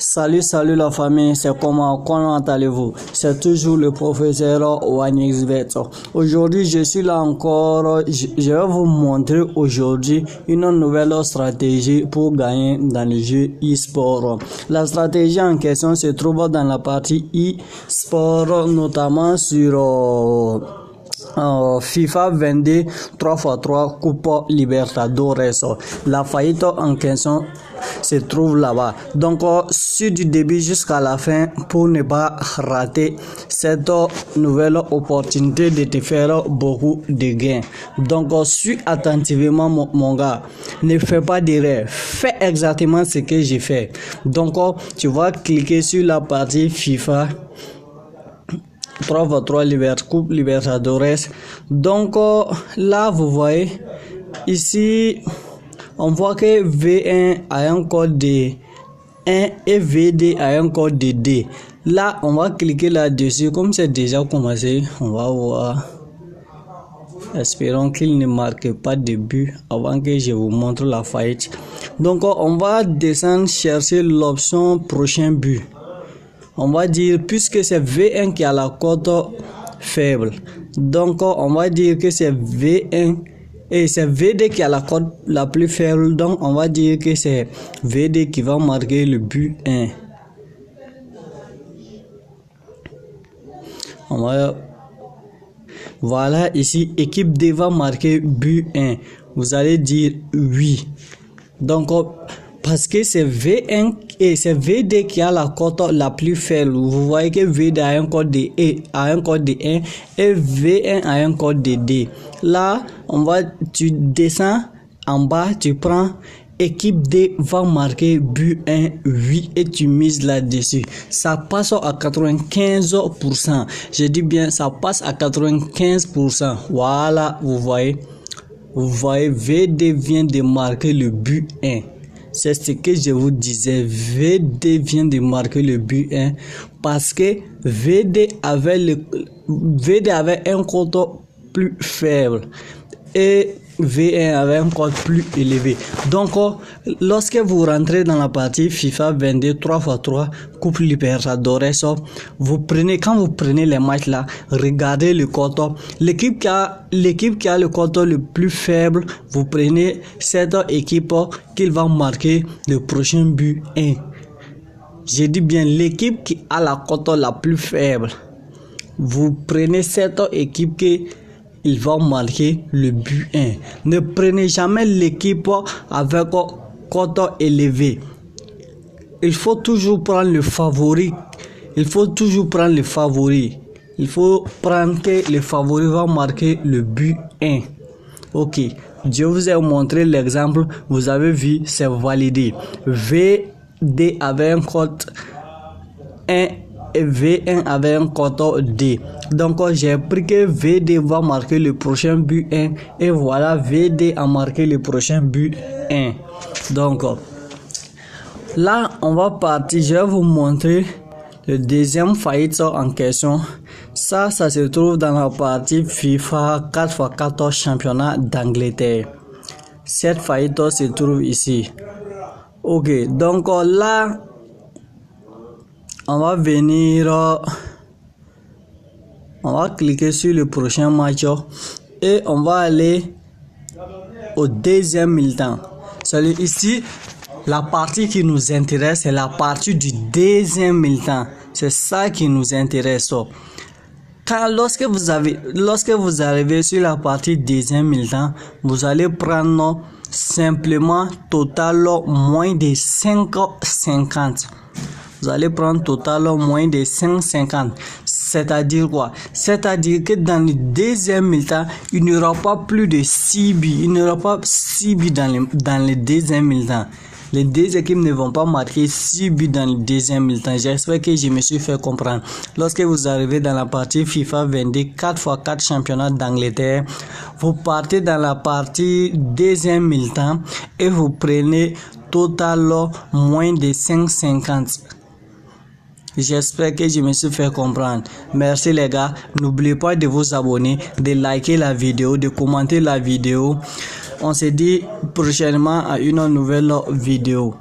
Salut la famille, c'est comment allez-vous? C'est toujours le professeur Wanixbet. Aujourd'hui, je suis là encore, je vais vous montrer aujourd'hui une nouvelle stratégie pour gagner dans le jeu e-sport. La stratégie en question se trouve dans la partie e-sport, notamment sur FIFA 22 3x3 Coupe Libertadores. La faillite en question se trouve là-bas. Donc, sur du début jusqu'à la fin pour ne pas rater cette nouvelle opportunité de te faire beaucoup de gains. Donc, suis attentivement mon gars. Ne fais pas d'erreur. Fais exactement ce que j'ai fait. Donc, tu vas cliquer sur la partie FIFA 3x3 Coupe Libertadores. Donc là vous voyez ici on voit que V1 a un code de 1 et VD a un code de 2. Là on va cliquer là-dessus. Comme c'est déjà commencé, on va voir. Espérons qu'il ne marque pas de but avant que je vous montre la faillite. Donc on va descendre chercher l'option prochain but. On va dire, puisque c'est V1 qui a la cote faible, donc on va dire que c'est V1 et c'est VD qui a la cote la plus faible, donc on va dire que c'est VD qui va marquer le but 1. Voilà, ici équipe D va marquer but 1. Vous allez dire oui. Donc parce que c'est V1 et c'est VD qui a la cote la plus faible. Vous voyez que VD a un code de 1 et V1 a un code de 2. Là, tu descends en bas, tu prends équipe D va marquer but 1 8 et tu mises là-dessus. Ça passe à 95%. Je dis bien, ça passe à 95%. Voilà, vous voyez VD vient de marquer le but 1. C'est ce que je vous disais, VD vient de marquer le but 1 parce que VD avait un code plus faible et V1 avait un code plus élevé. Donc, lorsque vous rentrez dans la partie FIFA 22 3x3 Coupe Libertadores, quand vous prenez les matchs là, regardez le code. L'équipe qui a le code le plus faible, vous prenez cette équipe qui va marquer le prochain but 1. Je dis bien l'équipe qui a la cote la plus faible. Vous prenez cette équipe qui il va marquer le but 1. Ne prenez jamais l'équipe avec cote élevée. Il faut toujours prendre le favori. Il faut prendre que le favori va marquer le but 1. Ok, je vous ai montré l'exemple. Vous avez vu, c'est validé. VD avait un code 1 et V1 avait un code 2. Donc j'ai pris que VD va marquer le prochain but 1 et voilà, VD a marqué le prochain but 1. Donc là on va partir, je vais vous montrer le deuxième faillite en question. Ça se trouve dans la partie FIFA 4x4 championnat d'Angleterre. Cette faillite se trouve ici. Ok, donc là on va venir, on va cliquer sur le prochain match et on va aller au deuxième mi-temps. Celui ici, la partie qui nous intéresse, c'est la partie du deuxième mi-temps. C'est ça qui nous intéresse. Lorsque vous arrivez sur la partie deuxième mi-temps, vous allez prendre simplement total moins de 5,50. Vous allez prendre total moins de 5,50. C'est-à-dire quoi? C'est-à-dire que dans le deuxième mi-temps, il n'y aura pas plus de 6 buts. Il n'y aura pas 6 buts dans le deuxième mi-temps. Les deux équipes ne vont pas marquer 6 buts dans le deuxième mi-temps. J'espère que je me suis fait comprendre. Lorsque vous arrivez dans la partie FIFA 22 4x4 championnat d'Angleterre, vous partez dans la partie deuxième mi-temps et vous prenez total moins de 5,50. J'espère que je me suis fait comprendre. Merci les gars. N'oubliez pas de vous abonner, de liker la vidéo, de commenter la vidéo. On se dit prochainement à une nouvelle vidéo.